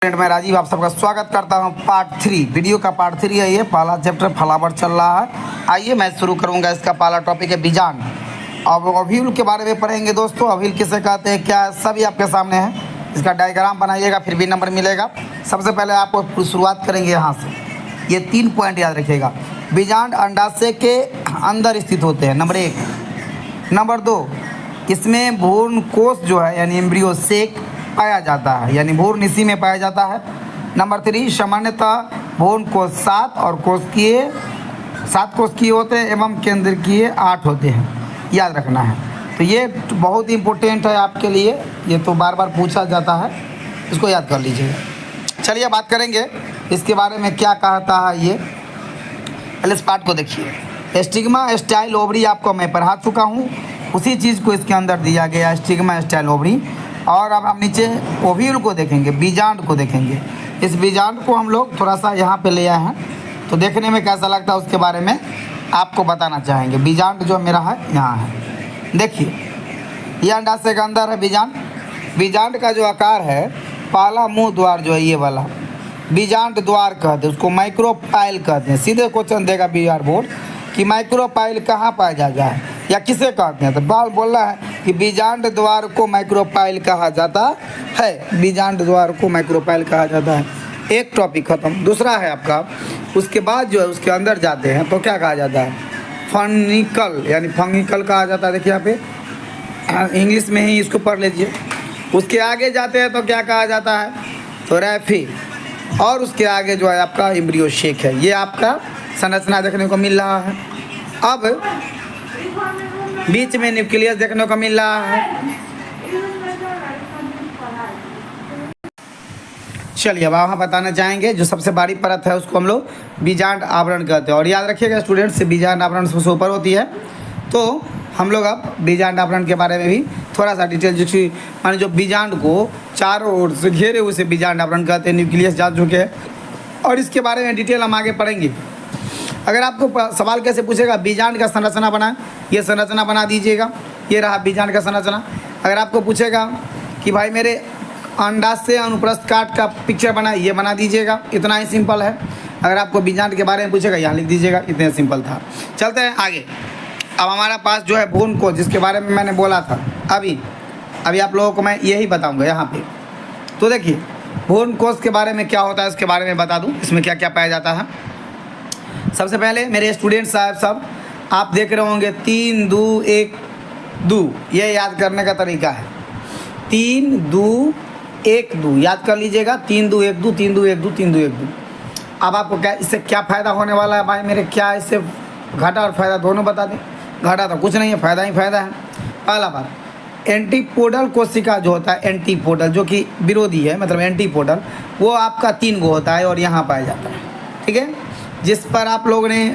मैं राजीव आप सबका स्वागत करता हूं पार्ट 3 वीडियो का पार्ट 3 है। ये पहला चैप्टर फ्लावर चल रहा है। आइए मैं शुरू करूंगा। इसका पहला टॉपिक है बीजांड। अब अव्यूल के बारे में पढ़ेंगे दोस्तों। अव्यूल किसे कहते हैं, क्या सभी आपके सामने है। इसका डायग्राम बनाइएगा फिर भी नंबर मिलेगा। सबसे पहले आपको शुरुआत करेंगे यहाँ से। ये 3 पॉइंट याद रखिएगा। बीजांड अंडाशय के अंदर स्थित होते हैं, नंबर 1। नंबर 2, इसमें भ्रूण कोश जो है यानी एम्ब्रियो सेक पाया जाता है, यानी भ्रूण इसी में पाया जाता है। नंबर 3, सामान्यतः भ्रूण कोश 7 और कोशिकीय 7 कोशिकीय होते हैं एवं केंद्रकीय 8 होते हैं, याद रखना है। तो ये बहुत इंपॉर्टेंट है आपके लिए, ये तो बार बार पूछा जाता है, इसको याद कर लीजिएगा। चलिए बात करेंगे इसके बारे में क्या कहता है ये। पहले इस पार्ट को देखिए। स्टिग्मा स्टाइल ओवरी आपको मैं पढ़ा चुका हूँ, उसी चीज़ को इसके अंदर दिया गया, स्टिग्मा स्टाइल ओवरी। और अब हम नीचे ओव्यूल को देखेंगे, बीजांड को देखेंगे। इस बीजांड को हम लोग थोड़ा सा यहाँ पे ले आए हैं, तो देखने में कैसा लगता है उसके बारे में आपको बताना चाहेंगे। बीजांड जो मेरा है यहाँ है, देखिए ये अंडाशय के अंदर है बीजांड। बीजांड का जो आकार है, पहला मुंह द्वार जो है ये वाला बीजांड द्वार कहते हैं, उसको माइक्रोपाइल कहते हैं। सीधे क्वेश्चन देगा बीआर बोर्ड कि माइक्रोपाइल कहाँ पाया जाता है या किसे कहते हैं, तो बाल बोल रहा है कि बीजांड द्वार को माइक्रोपाइल कहा जाता है। बीजांड द्वार को माइक्रोपाइल कहा जाता है। एक टॉपिक खत्म। दूसरा है आपका, उसके बाद जो है उसके अंदर जाते हैं तो क्या कहा जाता है, फंगिकल, यानी फंगिकल कहा जाता है। देखिए यहाँ पे इंग्लिश में ही इसको पढ़ लीजिए। उसके आगे जाते हैं तो क्या कहा जाता है, तो रैफी। और उसके आगे जो है आपका एम्ब्रियो शेक है। ये आपका संरचना देखने को मिल रहा है। अब बीच में न्यूक्लियस देखने को मिल रहा है। चलिए अब हम बताना चाहेंगे जो सबसे बड़ी परत है उसको हम लोग बीजांड आवरण कहते हैं। और याद रखिएगा स्टूडेंट्स, से बीजांड आवरण सबसे ऊपर होती है। तो हम लोग अब बीजांड आवरण के बारे में भी थोड़ा सा डिटेल, जो माने जो बीजांड को चारों ओर से घेरे उसे बीजांड आवरण कहते हैं। न्यूक्लियस जान चुके हैं और इसके बारे में डिटेल हम आगे पढ़ेंगे। अगर आपको सवाल कैसे पूछेगा, बीजांड का संरचना बना, ये संरचना बना दीजिएगा। ये रहा बीजांड का संरचना। अगर आपको पूछेगा कि भाई मेरे अंडाशय अनुप्रस्थ काट का पिक्चर बना, ये बना दीजिएगा। इतना ही सिंपल है। अगर आपको बीजांड के बारे में पूछेगा, यहाँ लिख दीजिएगा। इतने सिंपल था। चलते हैं आगे। अब हमारा पास जो है भ्रूण कोश, जिसके बारे में मैंने बोला था अभी आप लोगों को मैं यही बताऊँगा यहाँ पर। तो देखिए भ्रूण कोश के बारे में क्या होता है इसके बारे में बता दूँ, इसमें क्या क्या पाया जाता है। सबसे पहले मेरे स्टूडेंट साहब सब आप देख रहे होंगे 3 2 1 2, ये याद करने का तरीका है। 3 2 1 2 याद कर लीजिएगा। 3 2 1 2 3 2 1 2 3 2 1 2। अब आपको क्या इससे क्या फ़ायदा होने वाला है भाई मेरे, क्या इससे घाटा और फायदा दोनों बता दें। घाटा तो कुछ नहीं है, फ़ायदा ही फ़ायदा है। पहला बात, एंटीपोडल कोशिका जो होता है, एंटीपोडल जो कि विरोधी है, मतलब एंटीपोडल, वो आपका 3 गो होता है और यहाँ पाया जाता है। ठीक है, जिस पर आप लोगों ने,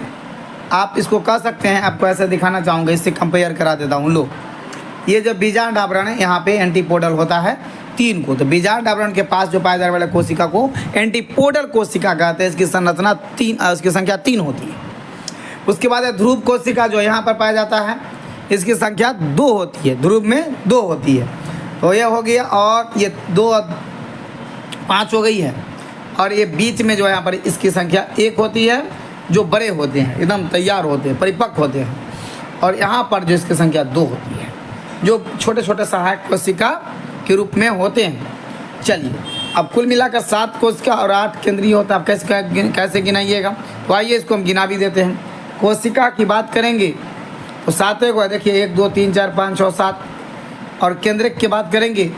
आप इसको कह सकते हैं, आपको ऐसे दिखाना चाहूँगा, इससे कंपेयर करा देता हूँ। लो ये जो बीजांड आवरण है, यहाँ पे एंटीपोडल होता है 3 को। तो बीजांड आवरण के पास जो पाया जाने वाला कोशिका को एंटीपोडल कोशिका कहते हैं। इसकी संरचना 3, इसकी संख्या 3 होती है। उसके बाद है ध्रुव कोशिका जो यहाँ पर पाया जाता है, इसकी संख्या 2 होती है। ध्रुव में 2 होती है। तो ये हो गया, और ये 2 5 हो गई है। और ये बीच में जो है यहाँ पर इसकी संख्या 1 होती है, जो बड़े होते हैं, एकदम तैयार होते हैं, परिपक्व होते हैं। और यहाँ पर जो इसकी संख्या 2 होती है, जो छोटे छोटे सहायक कोशिका के रूप में होते हैं। चलिए अब कुल मिलाकर 7 कोशिका और 8 केंद्रीय होता है। आप कैसे गिनाइएगा, तो आइए इसको हम गिना भी देते हैं। कोशिका की बात करेंगे तो 7 को है, देखिए 1 2 3 4 5 6 7। और केंद्रक की बात करेंगे,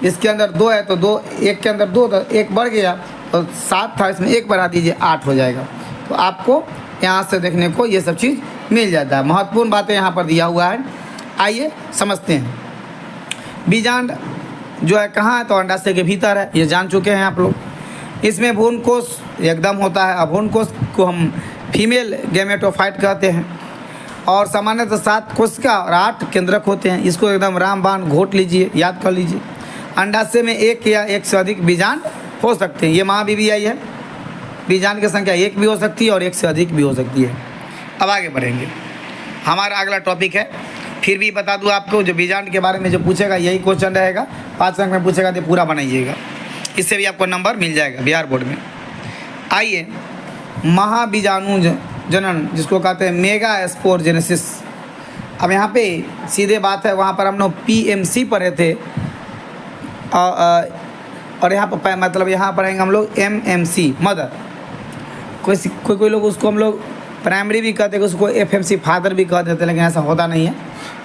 इसके अंदर 2 है तो 2, 1 के अंदर 2, तो 1 बढ़ गया, तो 7 था, इसमें 1 बढ़ा दीजिए, 8 हो जाएगा। तो आपको यहाँ से देखने को ये सब चीज़ मिल जाता है। महत्वपूर्ण बातें यहाँ पर दिया हुआ है। आइए समझते हैं। बीजांड जो है कहाँ है, तो अंडाशय के भीतर है, ये जान चुके हैं आप लोग। इसमें भ्रूण कोश एकदम होता है। अब भ्रूण कोश को हम फीमेल गैमेटोफाइट कहते हैं। और सामान्यतः 7 कोशिका और 8 केंद्रक होते हैं। इसको एकदम रामबाण घोट लीजिए, याद कर लीजिए। अंडाशय में 1 या 1 से अधिक बीजांड हो सकते हैं। ये महाबीबीआई है। बीजांड की संख्या 1 भी हो सकती है और 1 से अधिक भी हो सकती है। अब आगे बढ़ेंगे। हमारा अगला टॉपिक है, फिर भी बता दूं आपको, जो बीजांड के बारे में जो पूछेगा यही क्वेश्चन रहेगा। 5 अंक में पूछेगा तो पूरा बनाइएगा। इससे भी आपको नंबर मिल जाएगा बिहार बोर्ड में। आइए, महाबीजाणु जनन जिसको कहते हैं मेगा स्पोरजेनेसिस। अब यहाँ पे सीधे बात है, वहाँ पर हम लोग PMC पढ़े थे और यहाँ पर मतलब यहाँ पढ़ेंगे हम लोग MMC मदर। कोई लोग उसको हम लोग प्राइमरी भी कहते हैं, उसको FMC फादर भी कह देते हैं, लेकिन ऐसा होता नहीं है।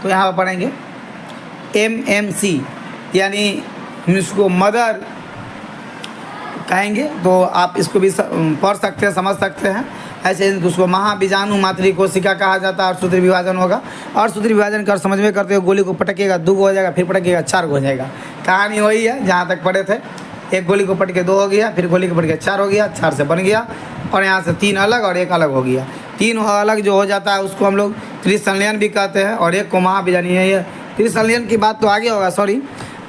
तो यहाँ पर पढ़ेंगे MMC यानी इसको मदर कहेंगे, तो आप इसको भी पढ़ सकते हैं, समझ सकते हैं। ऐसे उसको महाबीजाणु मातृ कोशिका कहा जाता है। अर्धसूत्री विभाजन होगा, अर्धसूत्री विभाजन कर समझ में करते हो, गोली को पटकेगा 2 हो जाएगा, फिर पटकेगा 4 हो जाएगा। कहानी वही है जहाँ तक पढ़े थे। एक गोली को पटके 2 हो गया, फिर गोली को पटके 4 हो गया, 4 से बन गया, और यहाँ से 3 अलग और 1 अलग हो गया। 3 अलग जो हो जाता है उसको हम लोग त्रिसंलयन भी कहते हैं, और एक को महाबीजाणु है। त्रिसंलयन की बात तो आगे होगा, सॉरी,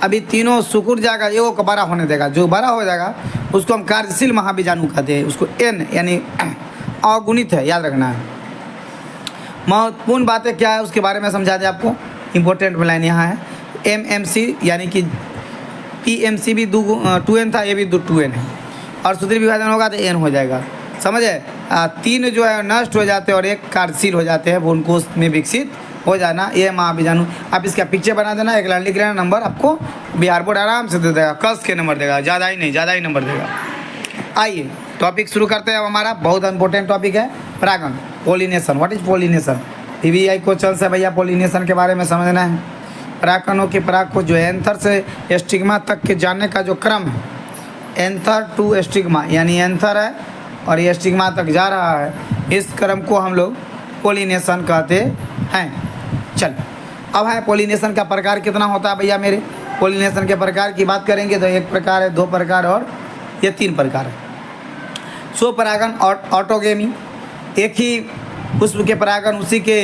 अभी तीनों सुकुड़ जाएगा, एगो को बड़ा होने देगा। जो बड़ा हो जाएगा उसको हम कार्यशील महाबीजाणु कहते हैं। उसको N यानी अगुणित है, याद रखना है। महत्वपूर्ण बातें क्या है उसके बारे में समझा दें आपको। इंपॉर्टेंट लाइन यहाँ है, MMC यानी कि PMC भी 2N था, ये भी 2N है, और सूत्री विभाजन होगा तो N हो जाएगा। समझे? 3 जो है नष्ट हो जाते हैं और 1 कार्यशील हो जाते हैं, भ्रूणकोश में विकसित हो जाना, ये महाबीजाणु। आप इसका पिक्चर बना देना, एक लाइन लिख लेना, नंबर आपको बिहार बोर्ड आराम से दे देगा, कस के नंबर देगा, ज़्यादा ही नहीं, ज़्यादा ही नंबर देगा। आइए टॉपिक शुरू करते हैं। अब हमारा बहुत इंपॉर्टेंट टॉपिक है परागण, pollination. What is pollination? PBI question से भैया पोलिनेशन के बारे में समझना है। परागकणों के पराग को जो है एंथर से स्टिग्मा तक के जाने का जो क्रम है, एंथर टू स्टिग्मा यानी एंथर है और ये स्टिग्मा तक जा रहा है, इस क्रम को हम लोग पोलिनेशन कहते हैं। चल, अब है पोलिनेशन का प्रकार कितना होता है भैया मेरे। पोलिनेशन के प्रकार की बात करेंगे तो 1 प्रकार है, 2 प्रकार और ये 3 प्रकार है। स्वपरागण और ऑटोगेमी, एक ही पुष्प के परागण उसी के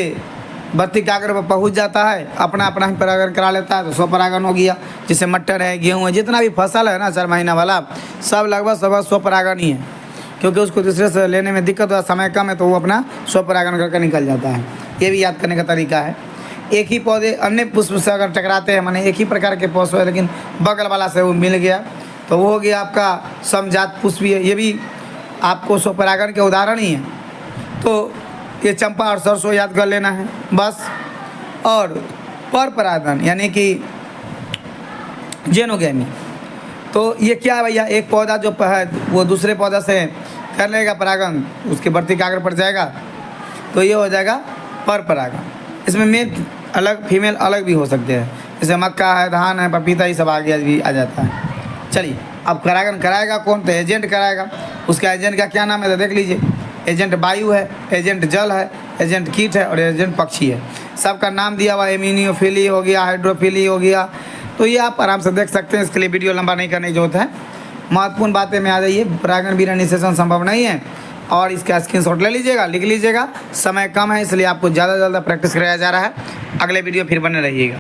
वर्तिकाग्र पर पहुंच जाता है, अपना अपना ही परागण करा लेता है, तो स्वपरागण हो गया। जैसे मटर है, गेहूँ है, जितना भी फसल है ना 4 महीना वाला, सब लगभग स्वपरागण ही है, क्योंकि उसको दूसरे से लेने में दिक्कत हो, समय कम है, तो वो अपना स्वपरागण करके निकल जाता है। ये भी याद करने का तरीका है। एक ही पौधे अन्य पुष्प से अगर टकराते हैं, माने एक ही प्रकार के पुष्प है लेकिन बगल वाला से वो मिल गया, तो वो हो गया आपका समजात पुष्प। ये भी आपको स्वपरागण के उदाहरण ही है। तो ये चंपा और सरसों याद कर लेना है बस। और परपरागण यानी कि जेनोगेमी, तो ये क्या है भैया, एक पौधा जो है वो दूसरे पौधा से कर लेगा परागण, उसके वर्तिकाग्र पर जाएगा, तो ये हो जाएगा परपरागण। इसमें मेल अलग फीमेल अलग भी हो सकते हैं, जैसे मक्का है, धान है, पपीता, ये सब आगे भी आ जाता है। चलिए, अब परागण कराएगा कौन? तो एजेंट कराएगा। उसका एजेंट का क्या नाम है तो देख लीजिए। एजेंट वायु है, एजेंट जल है, एजेंट कीट है और एजेंट पक्षी है। सबका नाम दिया हुआ, इम्यूनियोफिली हो गया, हाइड्रोफिली हो गया, तो ये आप आराम से देख सकते हैं। इसके लिए वीडियो लंबा नहीं करने की जरूरत है। महत्वपूर्ण बातें में आ जाइए। परागण बिना निषेचन संभव नहीं है, और इसका स्क्रीनशॉट ले लीजिएगा, लिख लीजिएगा। समय कम है इसलिए आपको ज़्यादा से ज़्यादा प्रैक्टिस कराया जा रहा है। अगले वीडियो फिर बने रहिएगा।